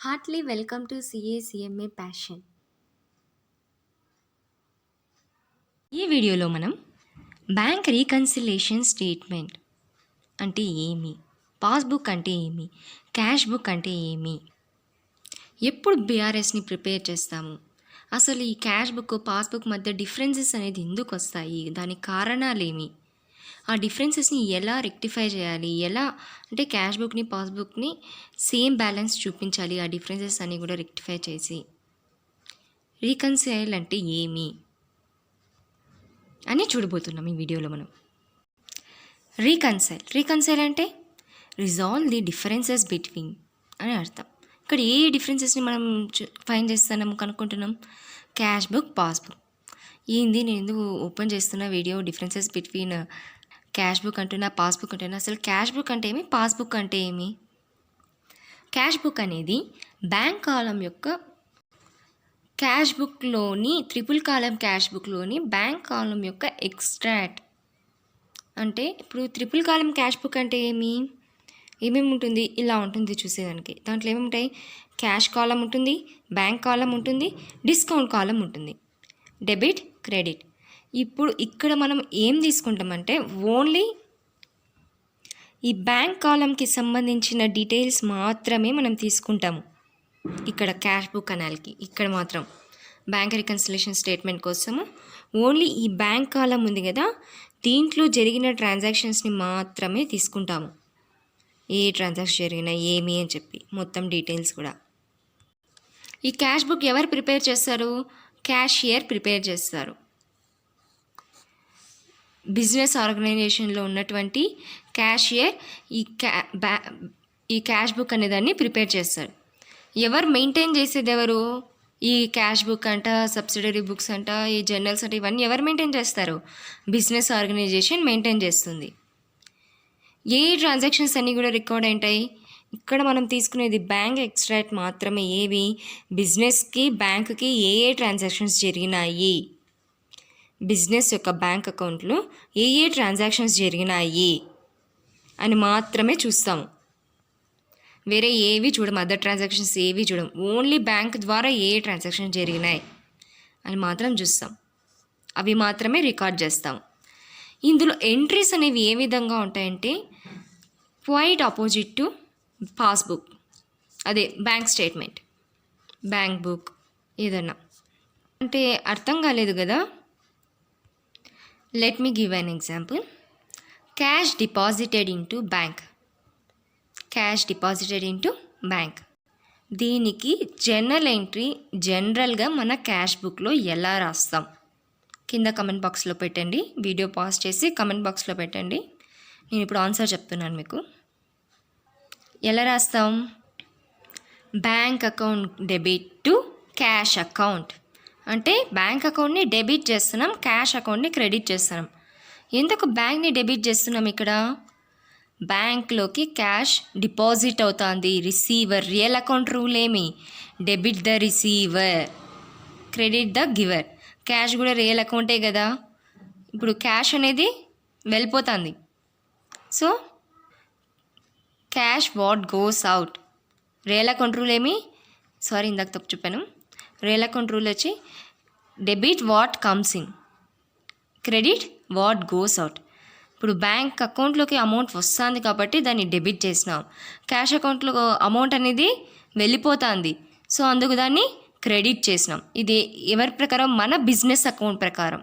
Heartily welcome to CA Passion. ఈ వీడియోలో మనం బ్యాంక్ రీకన్సిలేషన్ స్టేట్మెంట్ అంటే ఏమి, పాస్బుక్ అంటే ఏమి, క్యాష్ బుక్ అంటే ఏమి, ఎప్పుడు బీఆర్ఎస్ని ప్రిపేర్ చేస్తాము, అసలు ఈ క్యాష్ బుక్ పాస్బుక్ మధ్య డిఫరెన్సెస్ అనేది ఎందుకు వస్తాయి, దానికి కారణాలేమి, ఆ డిఫరెన్సెస్ని ఎలా రెక్టిఫై చేయాలి, ఎలా అంటే క్యాష్ బుక్ని పాస్బుక్ని సేమ్ బ్యాలెన్స్ చూపించాలి, ఆ డిఫరెన్సెస్ అన్నీ కూడా రెక్టిఫై చేసి రీకన్సైల్ అంటే ఏమి అని చూడబోతున్నాం ఈ వీడియోలో మనం. రీకన్సైల్ అంటే రిజాల్వ్ ది డిఫరెన్సెస్ బిట్వీన్ అని అర్థం. ఇక్కడ ఏ డిఫరెన్సెస్ని మనం ఫైండ్ చేస్తున్నాము కనుక్కుంటున్నాం? Cash book, passbook. ఏంది నేను ఎందుకు ఓపెన్ చేస్తున్న video differences between cash book అంటున్నా, పాస్బుక్ అంటున్నా. అసలు క్యాష్ బుక్ అంటే ఏమి, పాస్బుక్ అంటే ఏమి? క్యాష్ బుక్ అనేది బ్యాంక్ కాలం యొక్క క్యాష్ బుక్లోని ట్రిపుల్ కాలం క్యాష్ బుక్లోని బ్యాంక్ కాలం యొక్క ఎక్స్ట్రాక్ట్. అంటే ఇప్పుడు ట్రిపుల్ కాలం క్యాష్ బుక్ అంటే ఏమేమి ఉంటుంది? ఇలా ఉంటుంది చూసేదానికి. దాంట్లో ఏమేమి ఉంటాయి? క్యాష్ కాలం ఉంటుంది, బ్యాంక్ కాలం ఉంటుంది, డిస్కౌంట్ కాలం ఉంటుంది, డెబిట్, క్రెడిట్. ఇప్పుడు ఇక్కడ మనం ఏం తీసుకుంటామంటే ఓన్లీ ఈ బ్యాంక్ కాలంకి సంబంధించిన డీటెయిల్స్ మాత్రమే మనం తీసుకుంటాము. ఇక్కడ క్యాష్ బుక్ అనాలికి ఇక్కడ మాత్రం బ్యాంక్ రికన్సిలేషన్ స్టేట్మెంట్ కోసము ఓన్లీ ఈ బ్యాంక్ కాలం ఉంది కదా, దీంట్లో జరిగిన ట్రాన్సాక్షన్స్ని మాత్రమే తీసుకుంటాము. ఏ ట్రాన్సాక్షన్ జరిగినా ఏమి అని చెప్పి మొత్తం డీటెయిల్స్ కూడా. ఈ క్యాష్ బుక్ ఎవరు ప్రిపేర్ చేస్తారు? క్యాషియర్ ప్రిపేర్ చేస్తారు. బిజినెస్ ఆర్గనైజేషన్లో ఉన్నటువంటి క్యాషియర్ ఈ క్యాష్ బుక్ అనేదాన్ని ప్రిపేర్ చేస్తారు. ఎవరు మెయింటైన్ చేసేది? ఎవరు? ఈ క్యాష్ బుక్ అంట, సబ్సిడరీ బుక్స్ అంట, ఈ జర్నల్స్ అంట, ఇవన్నీ ఎవరు మెయింటైన్ చేస్తారు? బిజినెస్ ఆర్గనైజేషన్ మెయింటైన్ చేస్తుంది. ఏ ట్రాన్సాక్షన్స్ అన్నీ కూడా రికార్డ్ అయింటాయి? ఇక్కడ మనం తీసుకునేది బ్యాంక్ ఎక్స్ట్రాక్ట్ మాత్రమే. ఏవి? బిజినెస్కి, బ్యాంకుకి ఏ ట్రాన్సాక్షన్స్ జరిగినాయి, బిజినెస్ యొక్క బ్యాంక్ అకౌంట్లో ఏ ట్రాన్సాక్షన్స్ జరిగినాయి అని మాత్రమే చూస్తాము. వేరే ఏవి చూడం, అదర్ ట్రాన్సాక్షన్స్ ఏవి చూడం. ఓన్లీ బ్యాంక్ ద్వారా ఏ ట్రాన్సాక్షన్ జరిగినాయి అని మాత్రం చూస్తాం. అవి మాత్రమే రికార్డ్ చేస్తాం. ఇందులో ఎంట్రీస్ అనేవి ఏ విధంగా ఉంటాయంటే క్వైట్ ఆపోజిట్ టు పాస్బుక్, అదే బ్యాంక్ స్టేట్మెంట్, బ్యాంక్ బుక్ ఏదన్నా. అంటే అర్థం కాలేదు కదా? Let me give an example. Cash deposited into bank, cash deposited into bank. దీనికి జర్నల్ ఎంట్రీ జనరల్గా మన క్యాష్ బుక్లో ఎలా రాస్తాం? కింద కమెంట్ బాక్స్లో పెట్టండి. వీడియో పాజ్ చేసి కమెంట్ బాక్స్లో పెట్టండి. నేను ఇప్పుడు ఆన్సర్ చెప్తున్నాను మీకు. ఎలా రాస్తాం? Bank account debit to cash account. అంటే బ్యాంక్ అకౌంట్ని డెబిట్ చేస్తున్నాం, క్యాష్ అకౌంట్ని క్రెడిట్ చేస్తున్నాం. ఎందుకు బ్యాంక్ని డెబిట్ చేస్తున్నాం? ఇక్కడ బ్యాంక్లోకి క్యాష్ డిపాజిట్ అవుతుంది. రిసీవర్, రియల్ అకౌంట్ రూల్ ఏమి? Debit the receiver, credit the giver. Cash కూడా రియల్ అకౌంటే కదా. ఇప్పుడు క్యాష్ అనేది వెళ్ళిపోతుంది. So cash what goes out. Real account rule ఏమి? ఇందాక తప్పు చెప్పాను. రియల్ అకౌంట్ రూల్ వచ్చి debit what comes in, credit what goes out. ఇప్పుడు బ్యాంక్ అకౌంట్లోకి అమౌంట్ వస్తుంది కాబట్టి దాన్ని డెబిట్ చేసినాం. క్యాష్ అకౌంట్లో అమౌంట్ అనేది వెళ్ళిపోతుంది, సో అందుకు దాన్ని క్రెడిట్ చేసినాం. ఇది ఎవరి ప్రకారం? మన బిజినెస్ అకౌంట్ ప్రకారం.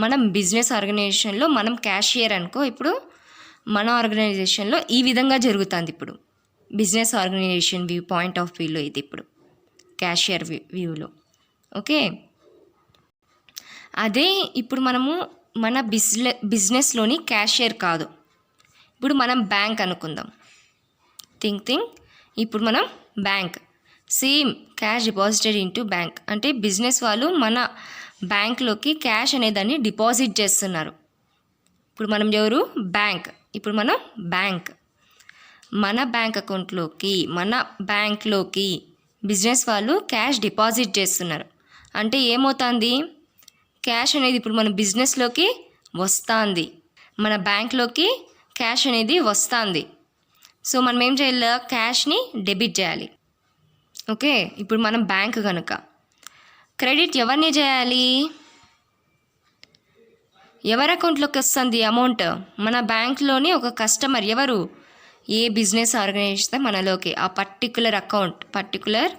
మనం బిజినెస్ ఆర్గనైజేషన్లో మనం క్యాషియర్ అనుకో. ఇప్పుడు మన ఆర్గనైజేషన్లో ఈ విధంగా జరుగుతుంది. ఇప్పుడు బిజినెస్ ఆర్గనైజేషన్ వ్యూ పాయింట్ ఆఫ్ వ్యూలో ఇది ఇప్పుడు క్యాషియర్ వ్యూలో. ఓకే, అదే ఇప్పుడు మనము మన బిజినెస్లోని క్యాషియర్ కాదు. ఇప్పుడు మనం బ్యాంక్ అనుకుందాం. థింక్ ఇప్పుడు మనం bank, same cash deposited into bank. అంటే బిజినెస్ వాళ్ళు మన బ్యాంక్లోకి క్యాష్ అనేదాన్ని డిపాజిట్ చేస్తున్నారు. ఇప్పుడు మనం ఎవరు? బ్యాంక్. ఇప్పుడు మనం బ్యాంక్, మన బ్యాంక్ అకౌంట్లోకి, మన బ్యాంక్లోకి బిజినెస్ వాళ్ళు క్యాష్ డిపాజిట్ చేస్తున్నారు. అంటే ఏమవుతుంది? క్యాష్ అనేది ఇప్పుడు మన బిజినెస్లోకి వస్తుంది, మన బ్యాంక్లోకి క్యాష్ అనేది వస్తుంది. సో మనం ఏం చేయాలి? క్యాష్ని డెబిట్ చేయాలి. ఓకే, ఇప్పుడు మనం బ్యాంక్ కనుక క్రెడిట్ ఎవరిని చేయాలి, ఎవరి అకౌంట్లోకి వస్తుంది అమౌంట్? మన బ్యాంక్లోని ఒక కస్టమర్ ఎవరు, ఏ బిజినెస్ ఆర్గనైజేషన్ మనలోకి ఆ పర్టికులర్ అకౌంట్ పర్టికులర్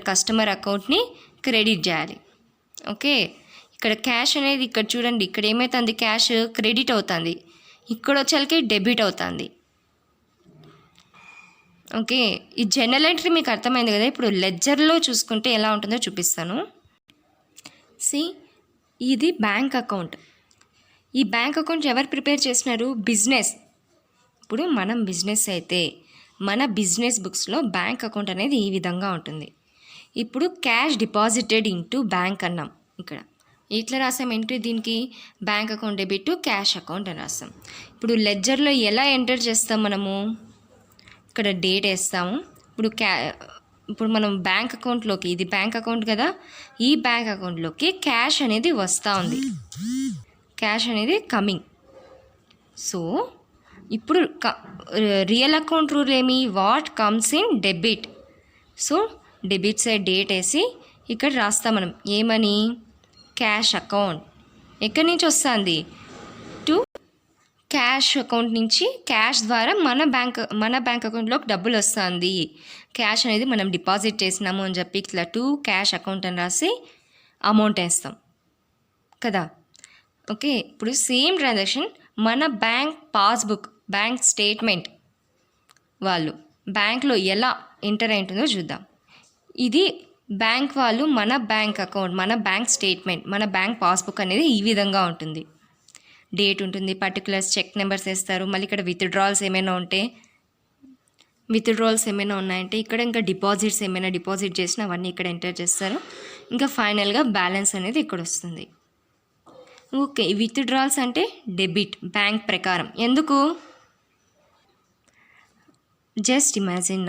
కస్టమర్ అకౌంట్ని క్రెడిట్ చేయాలి. ఓకే, ఇక్కడ క్యాష్ అనేది ఇక్కడ చూడండి, ఇక్కడ ఏమవుతుంది, క్యాష్ క్రెడిట్ అవుతుంది, ఇక్కడ వచ్చేసరికి డెబిట్ అవుతుంది. ఓకే, ఈ జర్నల్ ఎంట్రీ మీకు అర్థమైంది కదా. ఇప్పుడు లెడ్జర్లో చూసుకుంటే ఎలా ఉంటుందో చూపిస్తాను. ఇది బ్యాంక్ అకౌంట్. ఈ బ్యాంక్ అకౌంట్ ఎవరు ప్రిపేర్ చేసినారు, బిజినెస్. ఇప్పుడు మనం బిజినెస్ అయితే మన బిజినెస్ బుక్స్లో బ్యాంక్ అకౌంట్ అనేది ఈ విధంగా ఉంటుంది. ఇప్పుడు క్యాష్ డిపాజిటెడ్ ఇంటూ బ్యాంక్ అన్నాం. ఇక్కడ ఇట్లా రాసాం ఎంట్రీ, దీనికి bank account debit cash account అని రాస్తాం. ఇప్పుడు లెడ్జర్లో ఎలా ఎంటర్ చేస్తాం మనము, ఇక్కడ డేట్ వేస్తాము. ఇప్పుడు మనం బ్యాంక్ అకౌంట్లోకి, ఇది బ్యాంక్ అకౌంట్ కదా, ఈ బ్యాంక్ అకౌంట్లోకి క్యాష్ అనేది వస్తూ ఉంది, క్యాష్ అనేది కమింగ్. సో ఇప్పుడు రియల్ అకౌంట్ రూల్ ఏమి, what comes in debit. So debit side date వేసి ఇక్కడ రాస్తాం మనం ఏమని, క్యాష్ అకౌంట్. ఎక్కడి నుంచి వస్తుంది, టు క్యాష్ అకౌంట్ నుంచి, క్యాష్ ద్వారా మన బ్యాంక్ అకౌంట్లోకి డబ్బులు వస్తుంది, క్యాష్ అనేది మనం డిపాజిట్ చేసినాము అని చెప్పి ఇట్లా టు క్యాష్ అకౌంట్ అని రాసి అమౌంట్ వేస్తాం కదా. ఓకే, ఇప్పుడు సేమ్ ట్రాన్సాక్షన్ మన బ్యాంక్ పాస్బుక్, బ్యాంక్ స్టేట్మెంట్ వాళ్ళు బ్యాంక్లో ఎలా ఎంటర్ అయింటుందో చూద్దాం. ఇది బ్యాంక్ వాళ్ళు మన బ్యాంక్ అకౌంట్, మన బ్యాంక్ స్టేట్మెంట్, మన బ్యాంక్ పాస్బుక్ అనేది ఈ విధంగా ఉంటుంది. డేట్ ఉంటుంది, పర్టికులర్స్, చెక్ నెంబర్స్ వేస్తారు. మళ్ళీ ఇక్కడ విత్డ్రాల్స్ ఏమైనా ఉన్నాయంటే ఇక్కడ ఇంకా డిపాజిట్స్ ఏమైనా డిపాజిట్ చేసినా అవన్నీ ఇక్కడ ఎంటర్ చేస్తారు. ఇంకా ఫైనల్గా బ్యాలెన్స్ అనేది ఇక్కడ వస్తుంది. ఓకే, విత్డ్రాల్స్ అంటే డెబిట్ బ్యాంక్ ప్రకారం. ఎందుకు, just imagine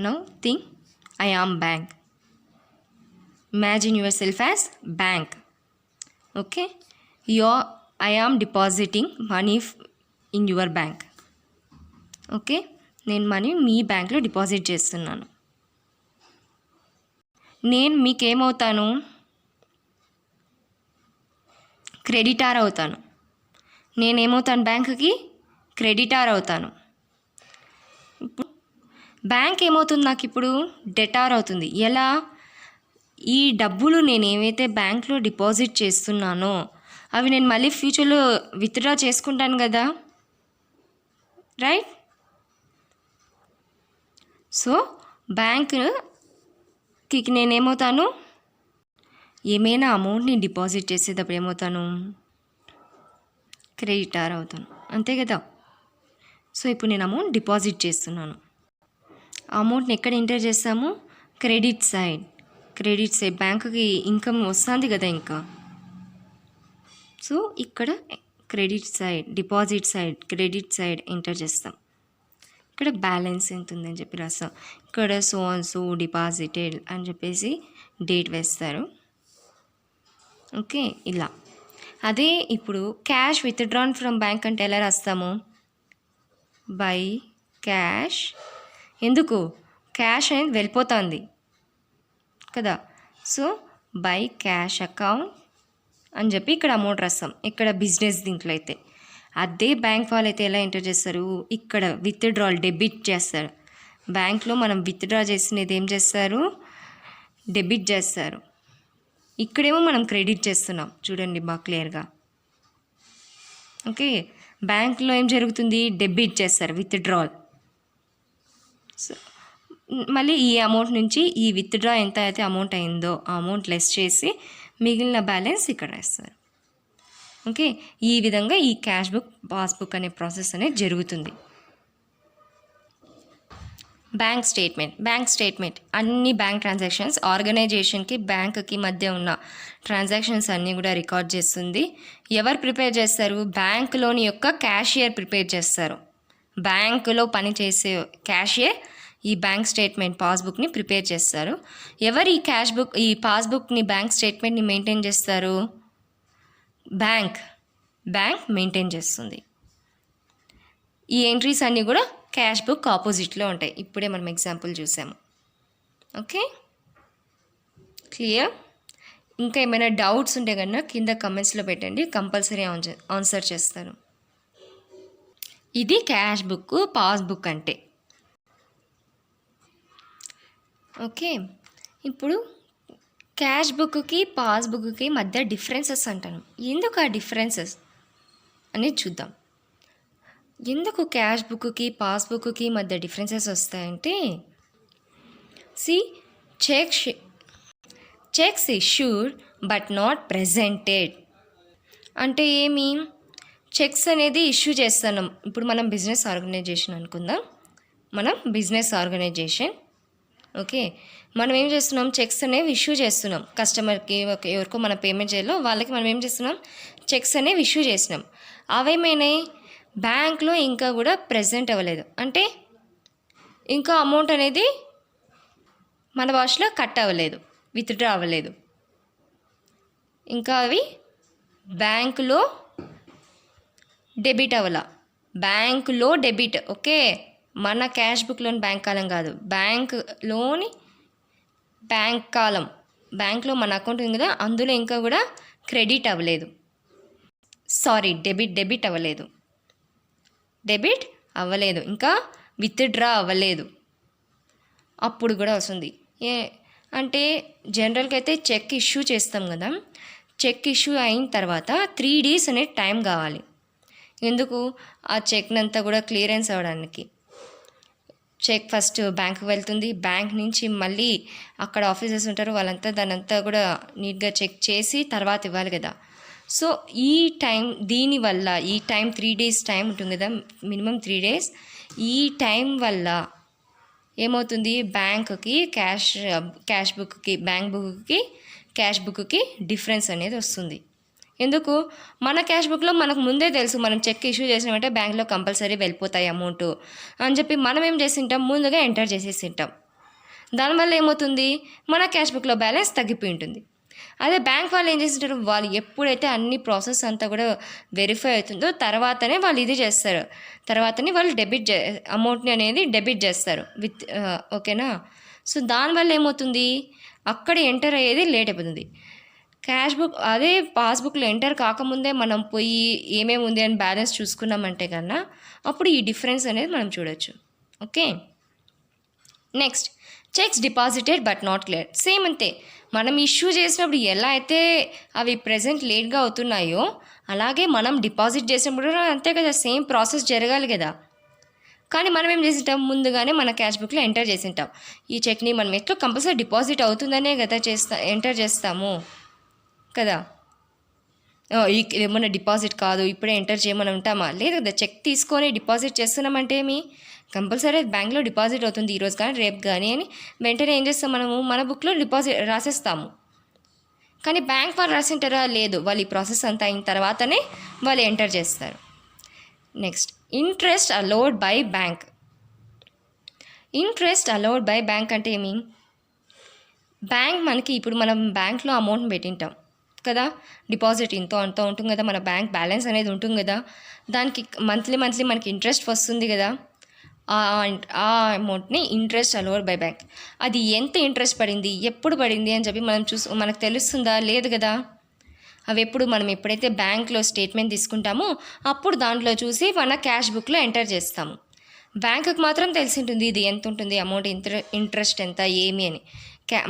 now think I am bank. Imagine yourself as bank. Okay, I am depositing money in your bank. Okay, నేను మనీ మీ బ్యాంక్లో డిపాజిట్ చేస్తున్నాను. నేను మీకేమవుతాను, క్రెడిటార్ అవుతాను. నేనేమవుతాను, బ్యాంకుకి క్రెడిటార్ అవుతాను. ఇప్పుడు బ్యాంక్ ఏమవుతుంది, నాకు ఇప్పుడు డెటార్ అవుతుంది. ఎలా, ఈ డబ్బులు నేను ఏవైతే బ్యాంక్లో డిపాజిట్ చేస్తున్నానో అవి నేను మళ్ళీ ఫ్యూచర్లో విత్డ్రా చేసుకుంటాను కదా, రైట్. సో బ్యాంక్కి నేనేమవుతాను, ఏమైనా అమౌంట్ని డిపాజిట్ చేసేటప్పుడు ఏమవుతాను, క్రెడిటార్ అవుతాను, అంతే కదా. సో ఇప్పుడు నేను అమౌంట్ డిపాజిట్ చేస్తున్నాను. అమౌంట్ని ఎక్కడ ఎంటర్ చేస్తాము, క్రెడిట్ సైడ్ బ్యాంకుకి ఇన్కమ్ వస్తుంది కదా ఇంకా. సో ఇక్కడ క్రెడిట్ సైడ్ ఎంటర్ చేస్తాం. ఇక్కడ బ్యాలెన్స్ ఎంత ఉందని చెప్పి రాస్తాం. ఇక్కడ సో డిపాజిటెడ్ అని చెప్పేసి డేట్ వేస్తారు. ఓకే, ఇలా. అదే ఇప్పుడు క్యాష్ విత్డ్రాన్ ఫ్రమ్ బ్యాంక్ అంటే ఎలా రాస్తాము, బై క్యాష్. ఎందుకు, క్యాష్ అనేది వెళ్ళిపోతుంది కదా. సో బై క్యాష్ అకౌంట్ అని చెప్పి ఇక్కడ అమౌంట్ రాస్తాం. ఇక్కడ బిజినెస్ దీంట్లో అయితే, అదే బ్యాంక్ వాళ్ళు అయితే ఎలా ఎంటర్ చేస్తారు, ఇక్కడ విత్డ్రాల్ డెబిట్ చేస్తారు. బ్యాంక్లో మనం విత్డ్రా చేసినది ఏం చేస్తారు, డెబిట్ చేస్తారు. ఇక్కడేమో మనం క్రెడిట్ చేస్తున్నాం, చూడండి బాగా క్లియర్గా. ఓకే, బ్యాంక్లో ఏం జరుగుతుంది, డెబిట్ చేస్తారు, విత్డ్రాల్. సో మళ్ళీ ఈ అమౌంట్ నుంచి ఈ విత్డ్రా ఎంత అయితే అమౌంట్ అయిందో ఆ అమౌంట్ లెస్ చేసి మిగిలిన బ్యాలెన్స్ ఇక్కడ వేస్తారు. ఓకే, ఈ విధంగా ఈ క్యాష్ బుక్ పాస్బుక్ అనే ప్రాసెస్ అనేది జరుగుతుంది. బ్యాంక్ స్టేట్మెంట్ అన్ని బ్యాంక్ ట్రాన్సాక్షన్స్, ఆర్గనైజేషన్కి బ్యాంక్కి మధ్య ఉన్న ట్రాన్సాక్షన్స్ అన్నీ కూడా రికార్డ్ చేస్తుంది. ఎవరు ప్రిపేర్ చేస్తారు, బ్యాంకులోని యొక్క క్యాషియర్ ప్రిపేర్ చేస్తారు. బ్యాంకులో పనిచేసే క్యాషియర్ ఈ బ్యాంక్ స్టేట్మెంట్ పాస్బుక్ని ప్రిపేర్ చేస్తారు. ఎవరు ఈ పాస్బుక్ని బ్యాంక్ స్టేట్మెంట్ని మెయింటైన్ చేస్తారు, బ్యాంక్ మెయింటైన్ చేస్తుంది. ఈ ఎంట్రీస్ అన్నీ కూడా క్యాష్ బుక్ ఆపోజిట్లో ఉంటాయి. ఇప్పుడే మనం ఎగ్జాంపుల్ చూసాము. Okay, clear? ఇంకా ఏమైనా డౌట్స్ ఉంటే కన్నా కింద కమెంట్స్లో పెట్టండి, కంపల్సరీ ఆన్సర్ చేస్తాను. ఇది క్యాష్ బుక్, పాస్బుక్ అంటే. ఓకే, ఇప్పుడు క్యాష్ బుక్కి పాస్బుక్కి మధ్య డిఫరెన్సెస్ అంటాను. ఎందుకు ఆ డిఫరెన్సెస్ అనేది చూద్దాం. ఎందుకు క్యాష్ బుక్కి పాస్బుక్కి మధ్య డిఫరెన్సెస్ వస్తాయంటే, see cheques issued but not presented అంటే ఏమి? చెక్స్ అనేది ఇష్యూ చేస్తున్నాం. ఇప్పుడు మనం బిజినెస్ ఆర్గనైజేషన్ అనుకుందాం. మనం బిజినెస్ ఆర్గనైజేషన్, ఓకే, మనం ఏం చేస్తున్నాం? చెక్స్ అనేవి ఇష్యూ చేస్తున్నాం కస్టమర్కి. ఎవరికో మనం పేమెంట్ చేయాలో వాళ్ళకి మనం ఏం చేస్తున్నాం? చెక్స్ అనేవి ఇష్యూ చేసినాం. అవేమైనాయి? బ్యాంక్లో ఇంకా కూడా ప్రెజెంట్ అవ్వలేదు. అంటే ఇంకా అమౌంట్ అనేది మన భాషలో కట్ అవ్వలేదు, విత్డ్రా అవ్వలేదు. ఇంకా అవి బ్యాంకులో డెబిట్ అవ్వాల. బ్యాంకులో డెబిట్, ఓకే, మన క్యాష్ బుక్లోని బ్యాంక్ కాలం కాదు, బ్యాంకులోని బ్యాంక్ కాలం. బ్యాంక్లో మన అకౌంట్ ఉంది కదా, అందులో ఇంకా కూడా క్రెడిట్ అవ్వలేదు. సారీ, డెబిట్ అవ్వలేదు. డెబిట్ అవ్వలేదు, ఇంకా విత్డ్రా అవ్వలేదు. అప్పుడు కూడా వస్తుంది. అంటే జనరల్గా అయితే చెక్ ఇష్యూ చేస్తాం కదా, చెక్ ఇష్యూ అయిన తర్వాత 3 days అనేది టైం కావాలి. ఎందుకు? ఆ చెక్నంతా కూడా క్లియరెన్స్ అవ్వడానికి. చెక్ ఫస్ట్ బ్యాంక్కి వెళ్తుంది, బ్యాంక్ నుంచి మళ్ళీ అక్కడ ఆఫీసర్స్ ఉంటారు, వాళ్ళంతా దానంతా కూడా నీట్గా చెక్ చేసి తర్వాత ఇవ్వాలి కదా. సో ఈ టైం, దీనివల్ల ఈ టైం 3 days టైం ఉంటుంది కదా, మినిమం 3 days. ఈ టైం వల్ల ఏమవుతుంది? బ్యాంకుకి క్యాష్ బుక్కి, బ్యాంక్ బుక్కి క్యాష్ బుక్కి డిఫరెన్స్ అనేది వస్తుంది. ఎందుకు? మన క్యాష్ బుక్లో మనకు ముందే తెలుసు, మనం చెక్ ఇష్యూ చేసినామంటే బ్యాంక్లో కంపల్సరీ వెళ్ళిపోతాయి అమౌంట్ అని చెప్పి మనం ఏం చేసింటాం? ముందుగా ఎంటర్ చేసేసింటాం. దానివల్ల ఏమవుతుంది? మన క్యాష్ బుక్లో బ్యాలెన్స్ తగ్గిపోయి ఉంటుంది. అదే బ్యాంక్ వాళ్ళు ఏం చేస్తుంటారు? వాళ్ళు ఎప్పుడైతే అన్ని ప్రాసెస్ అంతా కూడా వెరిఫై అవుతుందో తర్వాతనే వాళ్ళు ఇది చేస్తారు, తర్వాతనే వాళ్ళు అమౌంట్ని అనేది డెబిట్ చేస్తారు ఓకేనా. సో దానివల్ల ఏమవుతుంది? అక్కడ ఎంటర్ అయ్యేది లేట్ అయిపోతుంది. క్యాష్ బుక్ అదే పాస్బుక్లో ఎంటర్ కాకముందే మనం పోయి ఏమేమి ఉంది అని బ్యాలెన్స్ చూసుకున్నామంటే కన్నా అప్పుడు ఈ డిఫరెన్స్ అనేది మనం చూడొచ్చు. Okay, next checks deposited but not clear. Same అంతే, మనం ఇష్యూ చేసినప్పుడు ఎలా అయితే అవి ప్రెజెంట్ లేట్గా అవుతున్నాయో అలాగే మనం డిపాజిట్ చేసినప్పుడు కూడా అంతే కదా, సేమ్ ప్రాసెస్ జరగాలి కదా. కానీ మనం ఏం చేసింటాం? ముందుగానే మన క్యాష్ బుక్లో ఎంటర్ చేసింటాం. ఈ చెక్ని మనం ఎట్లా కంపల్సరీ డిపాజిట్ అవుతుందనే కదా ఎంటర్ చేస్తాము కదా. ఏమన్నా డిపాజిట్ కాదు ఇప్పుడే ఎంటర్ చేయమని ఉంటామా? లేదు కదా. చెక్ తీసుకొని డిపాజిట్ చేస్తున్నామంటే ఏమి? కంపల్సరీ బ్యాంక్లో డిపాజిట్ అవుతుంది ఈరోజు కానీ రేపు కానీ అని వెంటనే ఏం చేస్తాం? మనము మన బుక్లో డిపాజిట్ రాసేస్తాము. కానీ బ్యాంక్ వాళ్ళు రాసింటారా? లేదు, వాళ్ళు ఈ ప్రాసెస్ అంతా అయిన తర్వాతనే వాళ్ళు ఎంటర్ చేస్తారు. Next interest allowed by bank. Interest allowed by bank అంటే ఏమి? బ్యాంక్ మనకి ఇప్పుడు మనం బ్యాంక్లో అమౌంట్ పెట్టింటాం కదా, డిపాజిట్ ఇంతో అంతో ఉంటుంది కదా, మన బ్యాంక్ బ్యాలెన్స్ అనేది ఉంటుంది కదా, దానికి మంత్లీ మనకి ఇంట్రెస్ట్ వస్తుంది కదా. ఆ అమౌంట్ని ఇంట్రెస్ట్ అలౌడ్ బై బ్యాంక్. అది ఎంత ఇంట్రెస్ట్ పడింది, ఎప్పుడు పడింది అని చెప్పి మనకు తెలుస్తుందా? లేదు కదా. అవి మనం ఎప్పుడైతే బ్యాంక్లో స్టేట్మెంట్ తీసుకుంటామో అప్పుడు దాంట్లో చూసి మన క్యాష్ బుక్లో ఎంటర్ చేస్తాము. బ్యాంకుకి మాత్రం తెలిసి ఉంటుంది ఇది ఎంత ఉంటుంది అమౌంట్, ఇంట్రెస్ట్ ఎంత ఏమి అని.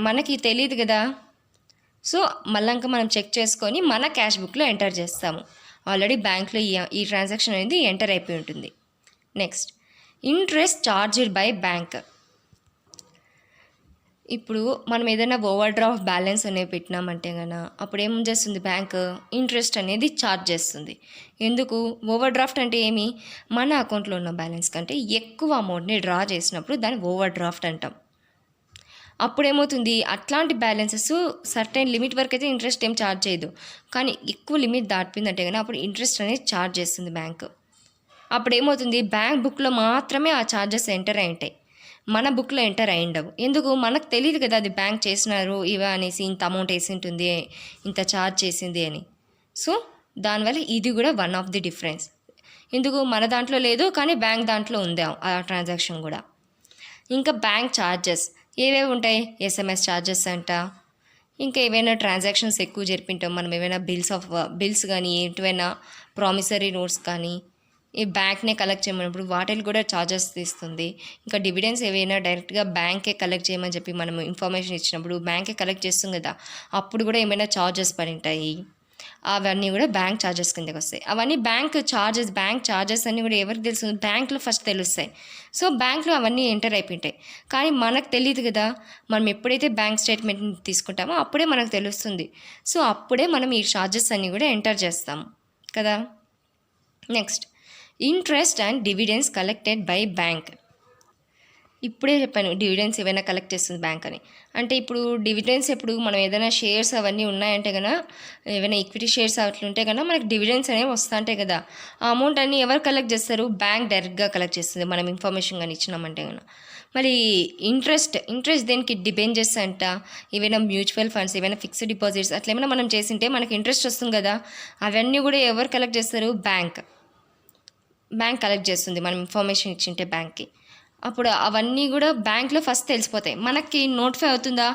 మనకి తెలియదు కదా. సో మళ్ళీ మనం చెక్ చేసుకొని మన క్యాష్ బుక్లో ఎంటర్ చేస్తాము. ఆల్రెడీ బ్యాంక్లో ఈ ట్రాన్సాక్షన్ అనేది ఎంటర్ అయిపోయి ఉంటుంది. Next interest charged by bank. ఇప్పుడు మనం ఏదైనా ఓవర్ డ్రాఫ్ట్ బ్యాలెన్స్ అనేవి పెట్టినామంటే కన్నా అప్పుడు ఏం చేస్తుంది? బ్యాంక్ ఇంట్రెస్ట్ అనేది ఛార్జ్ చేస్తుంది. ఎందుకు? ఓవర్ డ్రాఫ్ట్ అంటే ఏమి? మన అకౌంట్లో ఉన్న బ్యాలెన్స్ కంటే ఎక్కువ అమౌంట్ని డ్రా చేసినప్పుడు దాన్ని ఓవర్ డ్రాఫ్ట్ అంటాం. అప్పుడేమవుతుంది? అట్లాంటి బ్యాలెన్సెస్ సర్టెన్ లిమిట్ వరకు అయితే ఇంట్రెస్ట్ ఏం ఛార్జ్ చేయదు, కానీ ఎక్కువ లిమిట్ దాటిపోయిందంటే కానీ అప్పుడు ఇంట్రెస్ట్ అనేది ఛార్జ్ చేస్తుంది బ్యాంక్. అప్పుడు ఏమవుతుంది? బ్యాంక్ బుక్లో మాత్రమే ఆ ఛార్జెస్ ఎంటర్ అయి ఉంటాయి, మన బుక్లో ఎంటర్ అయి ఉండవు. ఎందుకు? మనకు తెలియదు కదా అది బ్యాంక్ చేసినారు ఇవా అనేసి, ఇంత అమౌంట్ వేసి ఉంటుంది, ఇంత ఛార్జ్ చేసింది అని. సో దానివల్ల ఇది కూడా వన్ ఆఫ్ ది డిఫరెన్స్. ఎందుకు మన దాంట్లో లేదు, కానీ బ్యాంక్ దాంట్లో ఉంది ఆ ట్రాన్సాక్షన్ కూడా. ఇంకా బ్యాంక్ ఛార్జెస్ ఏవేవి ఉంటాయి, ఎస్ఎంఎస్ ఛార్జెస్ అంట, ఇంకా ఏవైనా ట్రాన్సాక్షన్స్ ఎక్కువ జరిపింటాం మనం, ఏమైనా బిల్స్ కానీ ఏవైనా ప్రామిసరీ నోట్స్ కానీ ఈ బ్యాంక్నే కలెక్ట్ చేయమన్నప్పుడు వాటికి కూడా ఛార్జెస్ తీస్తుంది. ఇంకా డివిడెండ్స్ ఏవైనా డైరెక్ట్గా బ్యాంకే కలెక్ట్ చేయమని చెప్పి మనం ఇన్ఫర్మేషన్ ఇచ్చినప్పుడు బ్యాంకే కలెక్ట్ చేస్తుంది కదా, అప్పుడు కూడా ఏమైనా ఛార్జెస్ పడి ఉంటాయి. అవన్నీ కూడా బ్యాంక్ ఛార్జెస్ కిందకి వస్తాయి. అవన్నీ బ్యాంక్ ఛార్జెస్ అన్నీ కూడా ఎవరికి తెలుస్తుంది, బ్యాంక్లో ఫస్ట్ తెలుస్తాయి. సో బ్యాంక్లో అవన్నీ ఎంటర్ అయిపోయింటాయి. కానీ మనకు తెలియదు కదా, మనం ఎప్పుడైతే బ్యాంక్ స్టేట్మెంట్ తీసుకుంటామో అప్పుడే మనకు తెలుస్తుంది. సో అప్పుడే మనం ఈ ఛార్జెస్ అన్నీ కూడా ఎంటర్ చేస్తాము కదా. Next, interest and dividends collected by bank. ఇప్పుడే చెప్పాను డివిడెండ్స్ ఏవైనా కలెక్ట్ చేస్తుంది బ్యాంక్ అని. అంటే ఇప్పుడు డివిడెండ్స్ ఎప్పుడు మనం ఏదైనా షేర్స్ అవన్నీ ఉన్నాయంటే కన్నా, ఏమైనా ఈక్విటీ షేర్స్ అట్లుంటే కన్నా మనకి డివిడెండ్స్ అనేవి వస్తుంటాయి కదా. ఆ అమౌంట్ అన్నీ ఎవరు కలెక్ట్ చేస్తారు, బ్యాంక్ డైరెక్ట్గా కలెక్ట్ చేస్తుంది మనం ఇన్ఫర్మేషన్ కానీ ఇచ్చినామంటే కన్నా. మరి ఇంట్రెస్ట్ దేనికి డిపెండ్ చేస్తా, ఏవైనా మ్యూచువల్ ఫండ్స్, ఏమైనా ఫిక్స్డ్ డిపాజిట్స్ అట్లా ఏమైనా మనం చేసింటే మనకి ఇంట్రెస్ట్ వస్తుంది కదా. అవన్నీ కూడా ఎవరు కలెక్ట్ చేస్తారు, బ్యాంక్ కలెక్ట్ చేస్తుంది మనం ఇన్ఫర్మేషన్ ఇచ్చింటే బ్యాంక్కి. అప్పుడు అవన్నీ కూడా బ్యాంక్లో ఫస్ట్ తెలిసిపోతాయి. మనకి నోటిఫై అవుతుందా,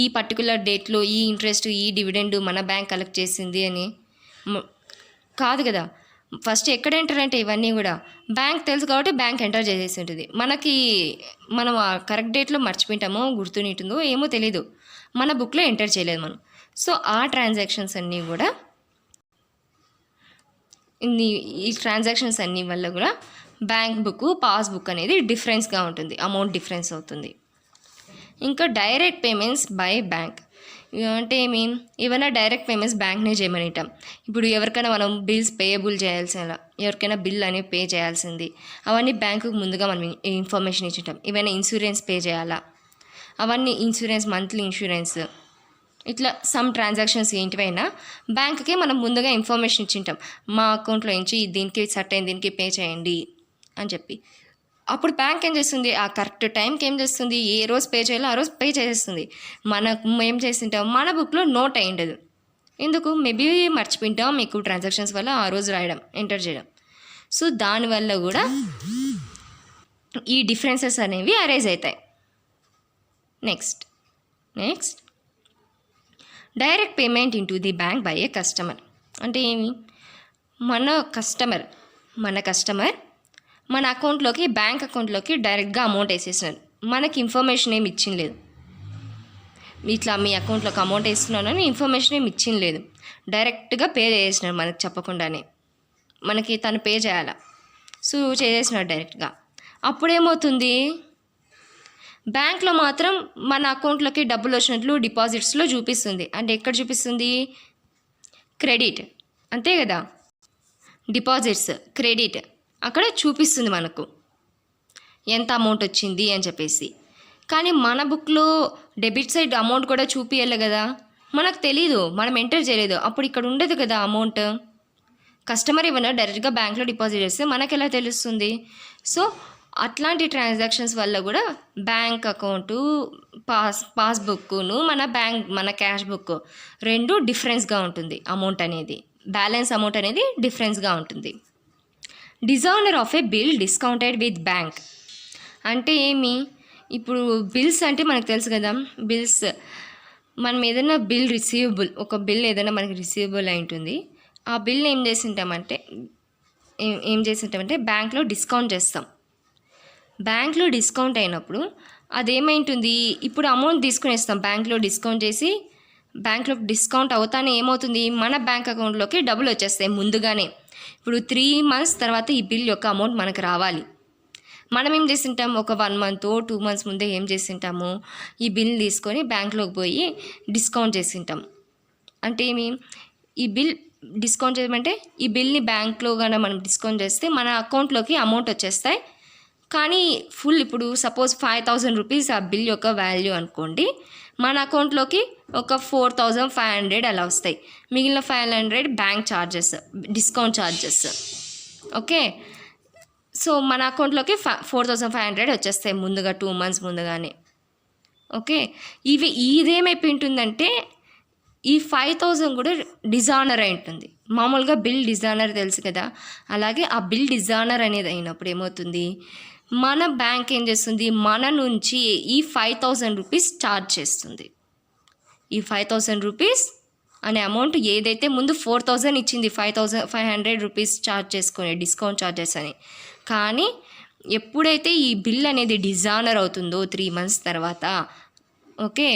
ఈ పర్టికులర్ డేట్లో ఈ ఇంట్రెస్ట్ ఈ డివిడెండ్ మన బ్యాంక్ కలెక్ట్ చేసింది అని కాదు కదా. ఫస్ట్ ఎక్కడ ఎంటర్ అంటే ఇవన్నీ కూడా బ్యాంక్ తెలుసు కాబట్టి బ్యాంక్ ఎంటర్ చేసేసి ఉంటుంది. మనం ఆ కరెక్ట్ డేట్లో మర్చిపోయింటామో, గుర్తునిటుందో ఏమో తెలీదు, మన బుక్లో ఎంటర్ చేయలేదు మనం. సో ఆ ట్రాన్సాక్షన్స్ అన్నీ కూడా ఈ ట్రాన్సాక్షన్స్ అన్నీ వల్ల కూడా బ్యాంక్ బుక్ పాస్బుక్ అనేది డిఫరెన్స్గా ఉంటుంది, అమౌంట్ డిఫరెన్స్ అవుతుంది. ఇంకా డైరెక్ట్ పేమెంట్స్ బై బ్యాంక్ అంటే ఏమైనా డైరెక్ట్ పేమెంట్స్ బ్యాంక్నే చేయమనిటాం. ఇప్పుడు ఎవరికైనా మనం బిల్స్ పేయబుల్ చేయాల్సిన, ఎవరికైనా బిల్ అనేవి పే చేయాల్సింది, అవన్నీ బ్యాంకుకు ముందుగా మనం ఇన్ఫర్మేషన్ ఇచ్చింటాం. ఏమైనా ఇన్సూరెన్స్ పే చేయాలా, అవన్నీ ఇన్సూరెన్స్, మంత్లీ ఇన్సూరెన్స్, ఇట్లా సమ్ ట్రాన్సాక్షన్స్ ఏంటివైనా బ్యాంకుకే మనం ముందుగా ఇన్ఫర్మేషన్ ఇచ్చింటాం. మా అకౌంట్లో నుంచి దీనికి సర్టైన్ దీనికి పే చేయండి అని చెప్పి. అప్పుడు బ్యాంక్ ఏం చేస్తుంది, ఆ కరెక్ట్ టైంకి ఏం చేస్తుంది, ఏ రోజు పే చేయాలో ఆ రోజు పే చేసేస్తుంది. మనకు ఏం చేసింటాం, మన బుక్లో నోట్ అయ్యిండదు. ఎందుకు, మేబీ మర్చిపోయింటాం మీకు ట్రాన్సాక్షన్స్ వల్ల ఆ రోజు రాయడం, ఎంటర్ చేయడం. సో దానివల్ల కూడా ఈ డిఫరెన్సెస్ అనేవి అరైజ్ అవుతాయి. Next direct payment into the bank by A customer. అంటే మన కస్టమర్ మన అకౌంట్లోకి, బ్యాంక్ అకౌంట్లోకి డైరెక్ట్గా అమౌంట్ వేసేసినారు. మనకి ఇన్ఫర్మేషన్ ఏమి ఇచ్చింది, ఇట్లా మీ అకౌంట్లోకి అమౌంట్ వేస్తున్నాను అని ఇన్ఫర్మేషన్ ఏమి ఇచ్చింది, డైరెక్ట్గా పే చేసినాడు మనకు చెప్పకుండానే. మనకి తను పే చేయాలా, సో చేసేసినాడు డైరెక్ట్గా. అప్పుడేమవుతుంది, బ్యాంక్లో మాత్రం మన అకౌంట్లోకి డబ్బులు వచ్చినట్లు డిపాజిట్స్లో చూపిస్తుంది. అంటే ఎక్కడ చూపిస్తుంది, క్రెడిట్ అంతే కదా, డిపాజిట్స్ క్రెడిట్ అక్కడ చూపిస్తుంది మనకు ఎంత అమౌంట్ వచ్చింది అని చెప్పేసి. కానీ మన బుక్లో డెబిట్ సైడ్ అమౌంట్ కూడా చూపియాలి కదా, మనకు తెలీదు, మనం ఎంటర్ చేయలేదు. అప్పుడు ఇక్కడ ఉండదు కదా అమౌంట్. కస్టమర్ ఏమైనా డైరెక్ట్గా బ్యాంక్లో డిపాజిట్ చేస్తే మనకు ఎలా తెలుస్తుంది. సో అట్లాంటి ట్రాన్సాక్షన్స్ వల్ల కూడా బ్యాంక్ అకౌంటు, పాస్బుక్ను మన క్యాష్ బుక్ రెండు డిఫరెన్స్గా ఉంటుంది. అమౌంట్ అనేది, బ్యాలెన్స్ అమౌంట్ అనేది డిఫరెన్స్గా ఉంటుంది. Dishonour of A bill discounted with bank అంటే ఇప్పుడు బిల్స్ అంటే మనకు తెలుసు కదా, బిల్స్ మనం ఏదైనా బిల్ రిసీవబుల్, ఒక బిల్ ఏదైనా మనకి రిసీవబుల్ అయి ఉంటుంది. ఆ బిల్ని ఏం చేసింటామంటే బ్యాంక్లో డిస్కౌంట్ చేస్తాం. బ్యాంక్లో డిస్కౌంట్ అయినప్పుడు అదేమైంటుంది, ఇప్పుడు అమౌంట్ తీసుకునేస్తాం బ్యాంక్లో డిస్కౌంట్ చేసి. బ్యాంక్లో డిస్కౌంట్ అవుతానే ఏమవుతుంది, మన బ్యాంక్ అకౌంట్లోకి డబ్బులు వచ్చేస్తాయి ముందుగానే. ఇప్పుడు 3 months తర్వాత ఈ బిల్ యొక్క అమౌంట్ మనకు రావాలి. మనం ఏం చేసింటాం, ఒక 1 month 2 months ముందే ఏం చేసింటాము, ఈ బిల్ తీసుకొని బ్యాంక్లోకి పోయి డిస్కౌంట్ చేసింటాం. అంటే ఈ బిల్ డిస్కౌంట్ చేయమంటే ఈ బిల్ని బ్యాంక్లో కానీ మనం డిస్కౌంట్ చేస్తే మన అకౌంట్లోకి అమౌంట్ వచ్చేస్తాయి. కానీ ఫుల్, ఇప్పుడు సపోజ్ 5,000 రూపీస్ ఆ బిల్ యొక్క వాల్యూ అనుకోండి, మన అకౌంట్లోకి ఒక 4,500 అలా వస్తాయి. మిగిలిన 500 bank charges, discount charges. Okay, so మన అకౌంట్లోకి 4,500 వచ్చేస్తాయి ముందుగా, 2 months ముందుగానే. ఓకే, ఇదేమైపోయి ఉంటుందంటే ఈ 5,000 కూడా డిజానర్ అయి ఉంటుంది. మామూలుగా బిల్ డిజానర్ తెలుసు కదా, అలాగే ఆ బిల్ డిజానర్ అనేది అయినప్పుడు ఏమవుతుంది, మన బ్యాంక్ ఏం చేస్తుంది, మన నుంచి ఈ 5,000 రూపీస్ ఛార్జ్ చేస్తుంది. ఈ 5,000 రూపీస్ అనే అమౌంట్ ఏదైతే ముందు 4,000 ఇచ్చింది, 500 రూపీస్ ఛార్జ్ చేసుకునే డిస్కౌంట్ ఛార్జెస్ అని, కానీ ఎప్పుడైతే ఈ బిల్ అనేది డిజానర్ అవుతుందో 3 months తర్వాత, ఓకే,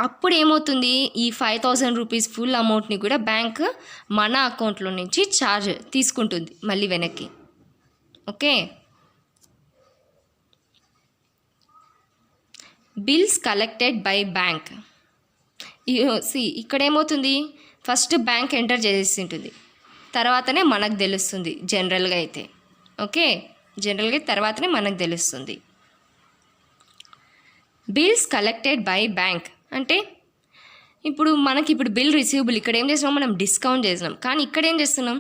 అప్పుడు ఏమవుతుంది, ఈ 5,000 రూపీస్ ఫుల్ అమౌంట్ని కూడా బ్యాంక్ మన అకౌంట్లో నుంచి ఛార్జ్ తీసుకుంటుంది మళ్ళీ వెనక్కి. Okay, bills collected by bank. ఇక్కడ ఏమవుతుంది, ఫస్ట్ బ్యాంక్ ఎంటర్ చేసి ఉంటుంది, తర్వాతనే మనకు తెలుస్తుంది జనరల్గా అయితే. ఓకే, జనరల్గా తర్వాతనే మనకు తెలుస్తుంది. బిల్స్ కలెక్టెడ్ బై బ్యాంక్ అంటే ఇప్పుడు మనకి బిల్ రిసీవబుల్, ఇక్కడ ఏం చేస్తున్నాం, మనం డిస్కౌంట్ చేస్తున్నాం, కానీ ఇక్కడ ఏం చేస్తున్నాం,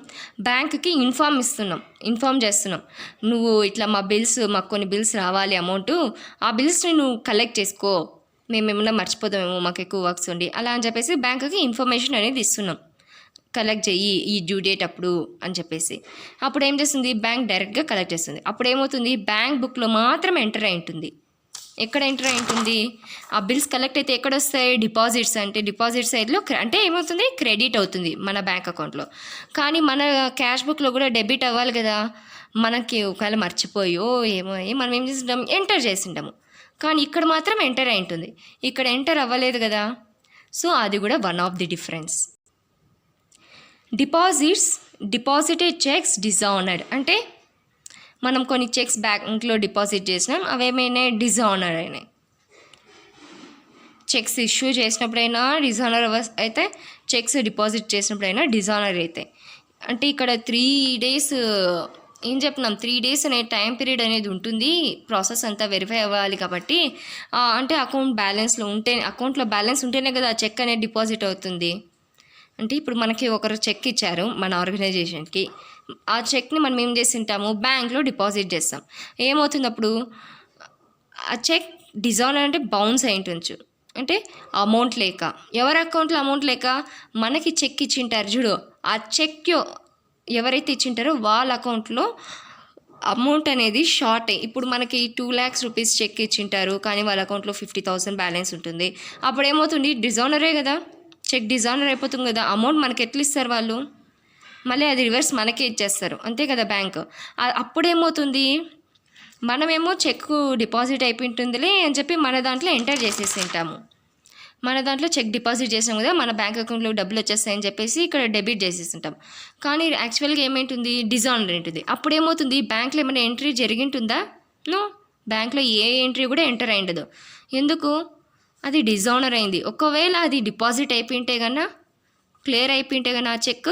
బ్యాంక్కి ఇన్ఫామ్ చేస్తున్నాం, నువ్వు ఇట్లా మాకు కొన్ని బిల్స్ రావాలి అమౌంట్, ఆ బిల్స్ని నువ్వు కలెక్ట్ చేసుకో, మేము ఏమన్నా మర్చిపోతామేమో, మాకు ఎక్కువ వర్క్స్ ఉండి అలా అని చెప్పేసి బ్యాంకుకి ఇన్ఫర్మేషన్ అనేది ఇస్తున్నాం, కలెక్ట్ చెయ్యి ఈ డ్యూ డేట్ అప్పుడు అని చెప్పేసి. అప్పుడు ఏం చేస్తుంది, బ్యాంక్ డైరెక్ట్గా కలెక్ట్ చేస్తుంది. అప్పుడు ఏమవుతుంది, బ్యాంక్ బుక్లో మాత్రం ఎంటర్ అయి ఉంటుంది. ఎక్కడ ఎంటర్ అయి ఉంటుంది, ఆ బిల్స్ కలెక్ట్ అయితే ఎక్కడ వస్తాయి, డిపాజిట్స్, అంటే డిపాజిట్ సైడ్లో అంటే ఏమవుతుంది, క్రెడిట్ అవుతుంది మన బ్యాంక్ అకౌంట్లో. కానీ మన క్యాష్ బుక్లో కూడా డెబిట్ అవ్వాలి కదా, మనకి ఒకవేళ మర్చిపోయో ఏమో మనం ఏం చేస్తుంటాం, ఎంటర్ చేసింటాము, కానీ ఇక్కడ మాత్రం ఎంటర్ అయి ఉంటుంది, ఇక్కడ ఎంటర్ అవ్వలేదు కదా. సో అది కూడా one of the difference. Deposited checks dishonoured అంటే మనం కొన్ని చెక్స్ బ్యాంక్లో డిపాజిట్ చేసినాం, అవేమైనా డిజానర్ అయినాయి. చెక్స్ ఇష్యూ చేసినప్పుడైనా డిజానర్ అయితే, చెక్స్ డిపాజిట్ చేసినప్పుడైనా డిజానర్ అవుతాయి. అంటే ఇక్కడ 3 days ఏం చెప్పినాం, 3 days అనే టైం పీరియడ్ అనేది ఉంటుంది, ప్రాసెస్ అంతా వెరిఫై అవ్వాలి కాబట్టి. అంటే అకౌంట్లో బ్యాలెన్స్ ఉంటేనే కదా ఆ చెక్ అనేది డిపాజిట్ అవుతుంది. అంటే ఇప్పుడు మనకి ఒకరు చెక్ ఇచ్చారు మన ఆర్గనైజేషన్కి, ఆ చెక్ని మనం ఏం చేసింటాము, బ్యాంక్లో డిపాజిట్ చేస్తాం. ఏమవుతుంది అప్పుడు, ఆ చెక్ డిజానర్ అంటే బౌన్స్ అయి ఉండొచ్చు, అంటే అమౌంట్ లేక, ఎవరి అకౌంట్లో అమౌంట్ లేక మనకి చెక్ ఇచ్చింటారు చూడు, ఆ చెక్ ఎవరైతే ఇచ్చింటారో వాళ్ళ అకౌంట్లో అమౌంట్ అనేది షార్ట్ అయ్యి, ఇప్పుడు మనకి 2 lakhs రూపీస్ చెక్ ఇచ్చింటారు, కానీ వాళ్ళ అకౌంట్లో 50,000 బ్యాలెన్స్ ఉంటుంది. అప్పుడు ఏమవుతుంది, డిజానరే కదా, చెక్ డిజానర్ అయిపోతుంది కదా, అమౌంట్ మనకి ఎట్లా ఇస్తారు వాళ్ళు, మళ్ళీ అది రివర్స్ మనకే ఇచ్చేస్తారు, అంతే కదా బ్యాంక్. అప్పుడేమవుతుంది, మనమేమో చెక్ డిపాజిట్ అయిపోతుందిలే అని చెప్పి మన దాంట్లో ఎంటర్ చేసేసి ఉంటాము, మన దాంట్లో చెక్ డిపాజిట్ చేసాం కదా, మన బ్యాంక్ అకౌంట్లో డబ్బులు వచ్చేస్తాయని చెప్పేసి ఇక్కడ డెబిట్ చేసేస్తుంటాం. కానీ యాక్చువల్గా ఏమేంటుంది, డిజానర్ ఉంటుంది. అప్పుడు ఏమవుతుంది, బ్యాంక్లో ఏమైనా ఎంట్రీ జరిగింటుందా, నో, బ్యాంక్లో ఏ ఎంట్రీ కూడా ఎంటర్ అయ్యిండదు. ఎందుకు, అది డిజానర్ అయింది. ఒకవేళ అది డిపాజిట్ అయిపోయింటే కన్నా, క్లియర్ అయిపోయింటే కన్నా ఆ చెక్,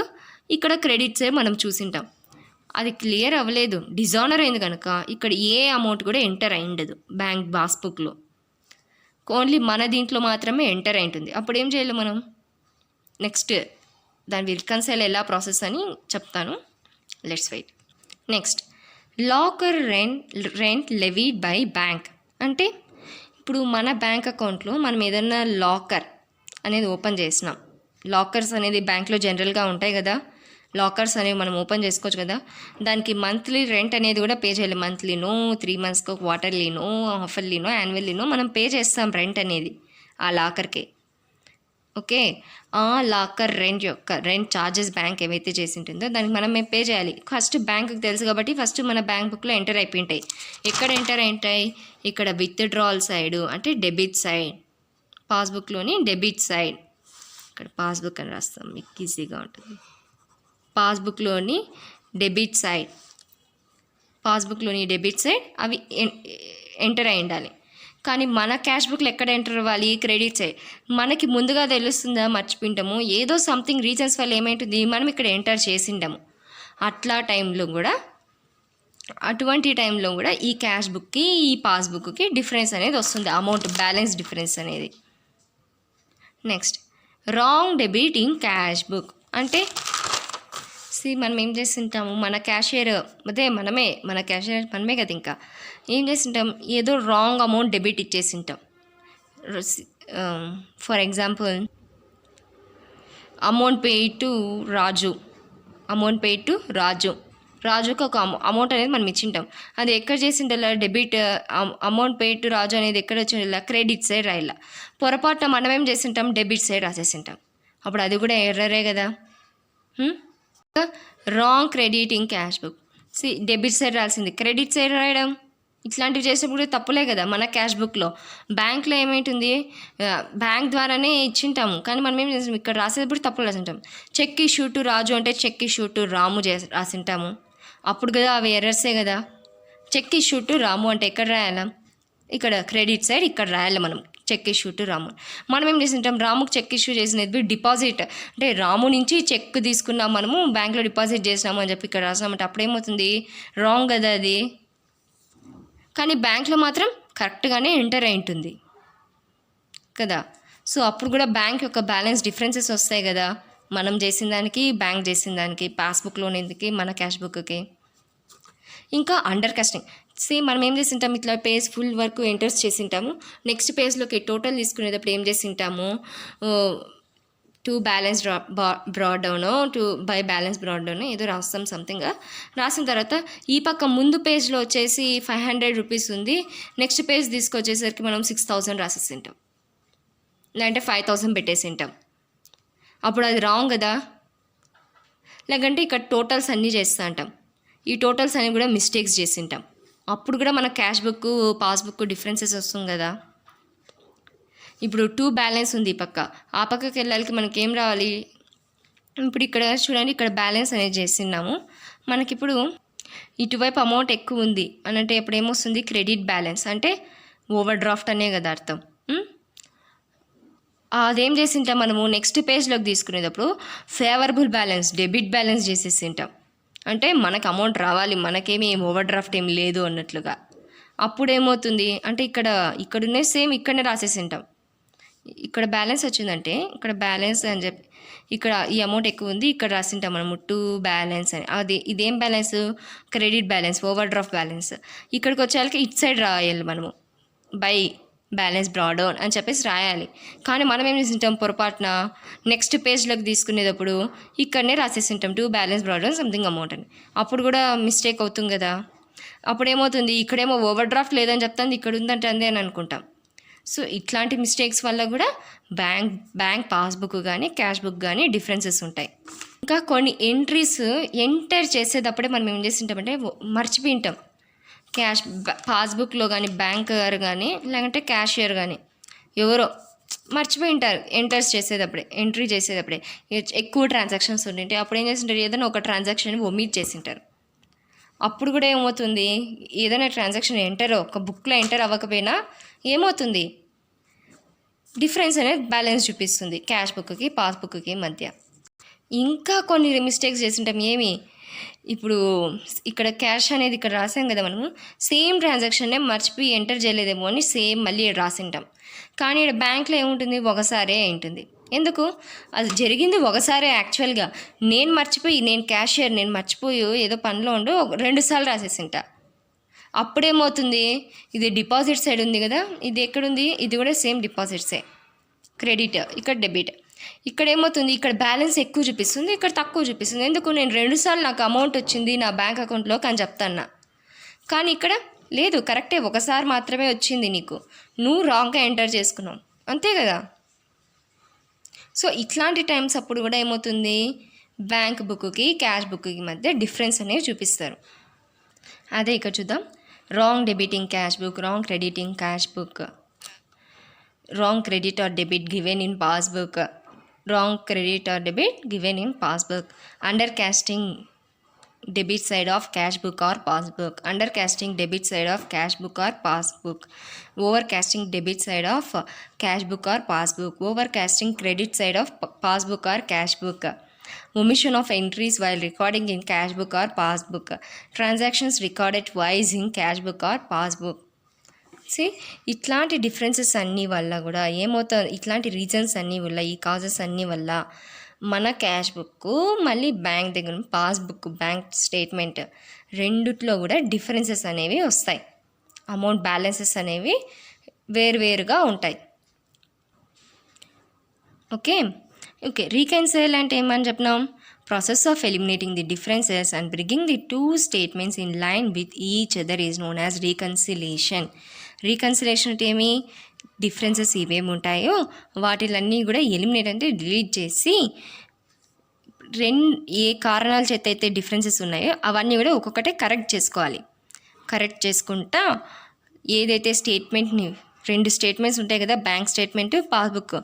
ఇక్కడ క్రెడిట్సే మనం చూసింటాం. అది క్లియర్ అవ్వలేదు, డిజానర్ అయింది కనుక ఇక్కడ ఏ అమౌంట్ కూడా ఎంటర్ అయ్యిండదు బ్యాంక్ పాస్బుక్లో, ఓన్లీ మన దీంట్లో మాత్రమే ఎంటర్ అయి ఉంటుంది. అప్పుడు ఏం చేయాలి మనం, నెక్స్ట్ దాని రికన్సైల్ ఎలా ప్రాసెస్ అని చెప్తాను, let's wait. Next, locker rent levied by bank అంటే ఇప్పుడు మన బ్యాంక్ అకౌంట్లో మనం ఏదైనా లాకర్ అనేది ఓపెన్ చేసినాం, లాకర్స్ అనేది బ్యాంక్లో జనరల్గా ఉంటాయి కదా, లాకర్స్ అనేవి మనం ఓపెన్ చేసుకోవచ్చు కదా, దానికి మంత్లీ రెంట్ అనేది కూడా పే చేయాలి. మంత్లీనో, 3 monthsకో, క్వార్టర్లీనో, హాఫర్లీనో, యాన్యువల్లీనో మనం పే చేస్తాం రెంట్ అనేది ఆ లాకర్కి. ఓకే, ఆ లాకర్ రెంట్ ఛార్జెస్ బ్యాంక్ ఏవైతే చేసి ఉంటుందో దానికి మనం పే చేయాలి. ఫస్ట్ బ్యాంకుకి తెలుసు కాబట్టి ఫస్ట్ మన బ్యాంక్ బుక్లో ఎంటర్ అయిపోయింటాయి. ఎక్కడ ఎంటర్ అయింటాయి, ఇక్కడ విత్డ్రాల్ సైడ్ అంటే డెబిట్ సైడ్, పాస్బుక్లోని డెబిట్ సైడ్, ఇక్కడ పాస్బుక్ అని రాస్తాం మీకు ఈజీగా ఉంటుంది, పాస్బుక్లోని డెబిట్ సైడ్ అవి ఎంటర్ అయి ఉండాలి. కానీ మన క్యాష్ బుక్లో ఎక్కడ ఎంటర్ అవ్వాలి, క్రెడిట్ సైడ్. మనకి ముందుగా తెలుస్తుందా, మర్చిపోయింటాము, ఏదో సంథింగ్ రీజన్స్ వల్ల ఏమైంటుంది, మనం ఇక్కడ ఎంటర్ చేసింటాము. అటువంటి టైంలో కూడా ఈ క్యాష్ బుక్కి ఈ పాస్బుక్కి డిఫరెన్స్ అనేది వస్తుంది, అమౌంట్ బ్యాలెన్స్ డిఫరెన్స్ అనేది. Next, wrong debit in cash book అంటే మనం ఏం చేస్తుంటాము, మన క్యాషియర్ మనమే కదా, ఇంకా ఏం చేస్తుంటాం, ఏదో రాంగ్ అమౌంట్ డెబిట్ ఇచ్చేసింటాం. For example amount pay to Raju, amount pay to Raju, రాజుకి ఒక అమౌంట్ అనేది మనం ఇచ్చింటాం. అది ఎక్కడ చేసిండల్లా debit, amount pay to Raju అనేది ఎక్కడ వచ్చిండల్లా క్రెడిట్ సైడ్ రాయాల. పొరపాటున మనం ఏం చేసింటాం, డెబిట్ సైడ్ రాసేసింటాం. అప్పుడు అది కూడా ఎర్రరే కదా. Wrong crediting cash book. Debit side రాల్సింది క్రెడిట్ సైడ్ రాయడం, ఇట్లాంటివి చేసేప్పుడు తప్పులే కదా. మన క్యాష్ బుక్లో బ్యాంక్లో ఏమైంటుంది, బ్యాంక్ ద్వారానే ఇచ్చింటాము, కానీ మనం ఏం చేస్తాం, ఇక్కడ రాసేటప్పుడు తప్పులు రాసింటాం. చెక్ ఇష్యూ టు రాజు అంటే చెక్ ఇష్యూ టు రాము రాసింటాము, అప్పుడు కదా అవి ఎర్రర్సే కదా. చెక్ ఇష్యూ టు రాము అంటే ఎక్కడ రాయాలా, ఇక్కడ క్రెడిట్ సైడ్ ఇక్కడ రాయాలి మనం. చెక్ ఇష్యూ టు రాము, మనం ఏం చేసింటాం, రాముకి చెక్ ఇష్యూ చేసినది డిపాజిట్ అంటే రాము నుంచి చెక్ తీసుకున్నాం మనము, బ్యాంక్లో డిపాజిట్ చేసినాము అని చెప్పి ఇక్కడ రాసామంటే అప్పుడేమవుతుంది, రాంగ్ కదా అది. కానీ బ్యాంక్లో మాత్రం కరెక్ట్గానే ఎంటర్ అయి ఉంటుంది కదా. సో అప్పుడు కూడా బ్యాంక్ యొక్క బ్యాలెన్స్ డిఫరెన్సెస్ వస్తాయి కదా, మనం చేసిన దానికి బ్యాంక్ చేసిన దానికి, పాస్బుక్లోనిందుకి మన క్యాష్ బుక్కి. ఇంకా అండర్ కాస్టింగ్, సేమ్ మనం ఏం చేసింటాం, ఇట్లా పేజ్ ఫుల్ వరకు ఎంటర్స్ చేసింటాము. నెక్స్ట్ పేజ్లోకి టోటల్ తీసుకునేటప్పుడు ఏం చేసింటాము, to balance brought down, to by balance brought down ఏదో రాస్తాం సంథింగ్. రాసిన తర్వాత ఈ పక్క ముందు పేజ్లో వచ్చేసి 500 రూపీస్ ఉంది, నెక్స్ట్ పేజ్ తీసుకొచ్చేసరికి మనం 6000 రాసేసింటాం, లేదంటే 5000 పెట్టేసింటాం. అప్పుడు అది రాంగ్ కదా. లేకంటే ఇక్కడ టోటల్స్ అన్నీ చేస్తూ ఉంటాం, ఈ టోటల్స్ అన్నీ కూడా మిస్టేక్స్ చేసింటాం, అప్పుడు కూడా మన క్యాష్ బుక్ పాస్బుక్ డిఫరెన్సెస్ వస్తుంది కదా. ఇప్పుడు 2 బ్యాలెన్స్ ఉంది ఈ పక్క, ఆ పక్కకి వెళ్ళాలికి మనకి ఏం రావాలి, ఇప్పుడు ఇక్కడ చూడండి, ఇక్కడ బ్యాలెన్స్ అనేది చేస్తున్నాము. మనకిప్పుడు ఇటువైపు అమౌంట్ ఎక్కువ ఉంది అని అంటే ఇప్పుడు ఏమొస్తుంది, క్రెడిట్ బ్యాలెన్స్ అంటే ఓవర్ డ్రాఫ్ట్ అనే కదా అర్థం. అదేం చేసింటాం మనము, నెక్స్ట్ పేజ్లోకి తీసుకునేటప్పుడు ఫేవరబుల్ బ్యాలెన్స్ డెబిట్ బ్యాలెన్స్ చేసేసింటాం, అంటే మనకు అమౌంట్ రావాలి, మనకేమీ ఓవర్ డ్రాఫ్ట్ ఏం లేదు అన్నట్లుగా. అప్పుడు ఏమవుతుంది అంటే ఇక్కడున్నే సేమ్ ఇక్కడనే రాసేసింటాం. ఇక్కడ బ్యాలెన్స్ వచ్చిందంటే ఇక్కడ బ్యాలెన్స్ అని చెప్పి ఇక్కడ ఈ అమౌంట్ ఎక్కువ ఉంది, ఇక్కడ రాసింటాం మనము 2 బ్యాలెన్స్ అని. అది ఇదేం balance, credit balance, over draft balance. ఇక్కడికి వచ్చేసరికి ఇటు సైడ్ రాయాలి మనము, బై బ్యాలెన్స్ బ్రాడ్ డౌన్ అని చెప్పేసి రాయాలి. కానీ మనం ఏం చేసింటాం, పొరపాటున నెక్స్ట్ పేజ్లోకి తీసుకునేటప్పుడు ఇక్కడనే రాసేసింటాం 2 balance brought down something amount అని. అప్పుడు కూడా మిస్టేక్ అవుతుంది కదా. అప్పుడు ఏమవుతుంది, ఇక్కడేమో ఓవర్ డ్రాఫ్ట్ లేదని చెప్తాను, ఇక్కడ ఉందంటే అందే అని అనుకుంటాం. సో ఇట్లాంటి మిస్టేక్స్ వల్ల కూడా బ్యాంక్ పాస్బుక్ కానీ క్యాష్ బుక్ కానీ డిఫరెన్సెస్ ఉంటాయి. ఇంకా కొన్ని ఎంట్రీస్ ఎంటర్ చేసేటప్పుడే మనం ఏం చేసింటామంటే మర్చిపోయింటాం. పాస్బుక్లో కానీ బ్యాంకర్ కానీ లేదంటే క్యాషియర్ కానీ ఎవరో మర్చిపోయి ఉంటారు ఎంటర్స్ చేసేటప్పుడే, ఎంట్రీ చేసేటప్పుడే ఎక్కువ ట్రాన్సాక్షన్స్ ఉంటే అప్పుడు ఏం చేసింటారు, ఏదైనా ఒక ట్రాన్సాక్షన్ ఒమిట్ చేసింటారు. అప్పుడు కూడా ఏమవుతుంది, ఏదైనా ట్రాన్సాక్షన్ ఒక బుక్లో ఎంటర్ అవ్వకపోయినా ఏమవుతుంది, డిఫరెన్స్ అనేది బ్యాలెన్స్ చూపిస్తుంది క్యాష్ బుక్కి పాస్బుక్కి మధ్య. ఇంకా కొన్ని మిస్టేక్స్ చేసింటాం. ఏమి, ఇప్పుడు ఇక్కడ క్యాష్ అనేది ఇక్కడ రాసాం కదా మనము, సేమ్ ట్రాన్సాక్షన్నే మర్చిపోయి ఎంటర్ చేయలేదేమో అని సేమ్ మళ్ళీ రాసింటాం. కానీ ఇక్కడ బ్యాంక్లో ఏముంటుంది, ఒకసారే ఉంటుంది. ఎందుకు, అది జరిగింది ఒకసారే. యాక్చువల్గా నేను క్యాషియర్ నేను మర్చిపోయి ఏదో పనిలో ఉండు 2 సార్లు రాసేసింటా. అప్పుడేమవుతుంది, ఇది డిపాజిట్ సైడ్ ఉంది కదా, ఇది ఎక్కడుంది, ఇది కూడా సేమ్ డిపాజిట్సే, క్రెడిట్ ఇక్కడ డెబిట్. ఇక్కడ ఏమవుతుంది, ఇక్కడ బ్యాలెన్స్ ఎక్కువ చూపిస్తుంది, ఇక్కడ తక్కువ చూపిస్తుంది. ఎందుకు, నేను 2 సార్లు నాకు అమౌంట్ వచ్చింది నా బ్యాంక్ అకౌంట్లోకి అని చెప్తాను. కానీ ఇక్కడ లేదు, కరెక్టే, ఒకసారి మాత్రమే వచ్చింది నీకు, నువ్వు రాంగ్గా ఎంటర్ చేసుకున్నావు, అంతే కదా. సో ఇట్లాంటి టైమ్స్ అప్పుడు కూడా ఏమవుతుంది, బ్యాంక్ బుక్కి క్యాష్ బుక్కి మధ్య డిఫరెన్స్ అనేవి చూపిస్తారు. అదే ఇక్కడ చూద్దాం. Wrong debiting cash book, wrong crediting cash book, wrong credit or debit given in passbook, wrong credit or debit given in passbook, under casting debit side of cash book or passbook, undercasting debit side of cash book or passbook, overcasting debit side of cash book or passbook, overcasting credit side of passbook or cash book, omission of entries while recording in cash book or passbook, transactions recorded twice in cash book or passbook. ఇట్లాంటి differences అన్నీ వల్ల కూడా ఏమవుతుంది, ఇట్లాంటి reasons అన్నీ వల్ల, ఈ causes అన్నీ వల్ల మన క్యాష్ బుక్ మళ్ళీ బ్యాంక్ దగ్గర పాస్బుక్ బ్యాంక్ స్టేట్మెంట్ రెండిట్లో కూడా డిఫరెన్సెస్ అనేవి వస్తాయి. అమౌంట్ బ్యాలెన్సెస్ అనేవి వేరువేరుగా ఉంటాయి. Okay, okay. రీకన్సైల్ అంటే ఏమని చెప్పినాం? Process of eliminating the differences and bringing the two statements in line with each other is known as reconciliation. Reconciliation అంటే ఏమి? డిఫరెన్సెస్ ఏమేమి ఉంటాయో వాటిలన్నీ కూడా ఎలిమినేట్ అంటే డిలీట్ చేసి ఏ కారణాల చేత అయితే డిఫరెన్సెస్ ఉన్నాయో అవన్నీ కూడా ఒక్కొక్కటే కరెక్ట్ చేసుకోవాలి. కరెక్ట్ చేసుకుంటా ఏదైతే స్టేట్మెంట్ని 2 స్టేట్మెంట్స్ ఉంటాయి కదా, బ్యాంక్ స్టేట్మెంట్, పాస్బుక్,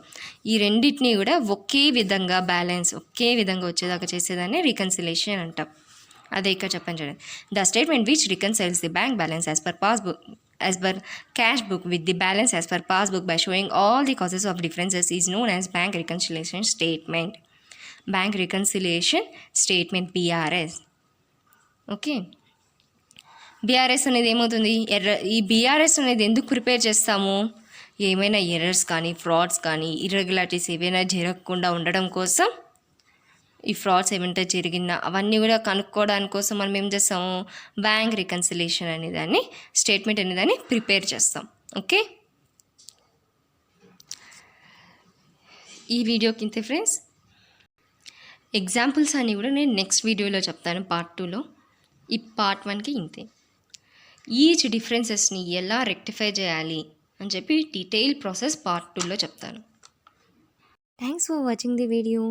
ఈ రెండింటినీ కూడా ఒకే విధంగా బ్యాలెన్స్ ఒకే విధంగా వచ్చేదాకా చేసేదాన్ని రీకన్సిలేషన్ అంటాం. అదే ఇక్కడ చెప్పండి చూడండి. The statement which reconciles the bank balance as per passbook as per cash book with the balance as per passbook by showing all the causes of differences is known as bank reconciliation statement. Bank reconciliation statement, BRS. Okay. BRS అనేది ఏమవుతుంది? ఈ BRS అనేది ఎందుకు prepare చేస్తాము? ఏమైనా errors కానీ frauds కానీ irregularities ఏవైనా జరగకుండా ఉండడం కోసం, ఈ ఫ్రాడ్స్ ఏమైనా జరిగినా అవన్నీ కూడా కనుక్కోవడానికి కోసం మనం ఏం చేస్తాము? బ్యాంక్ రికన్సిలేషన్ అనేదాన్ని, స్టేట్మెంట్ అనేదాన్ని ప్రిపేర్ చేస్తాం. ఓకే. ఈ వీడియోకి ఇంతే ఫ్రెండ్స్. ఎగ్జాంపుల్స్ అన్నీ కూడా నేను నెక్స్ట్ వీడియోలో చెప్తాను, పార్ట్ 2లో. ఈ పార్ట్ 1కి ఇంతే. ఈచ్ డిఫరెన్సెస్ని ఎలా రెక్టిఫై చేయాలి అని చెప్పి డీటెయిల్ ప్రాసెస్ పార్ట్ 2లో చెప్తాను. Thanks for watching the video.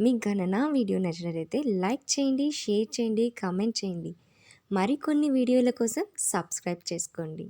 మీకు గన నా వీడియో నచ్చినట్లయితే లైక్ చేయండి, షేర్ చేయండి, కామెంట్ చేయండి. మరికొన్ని వీడియోల కోసం సబ్స్క్రైబ్ చేసుకోండి.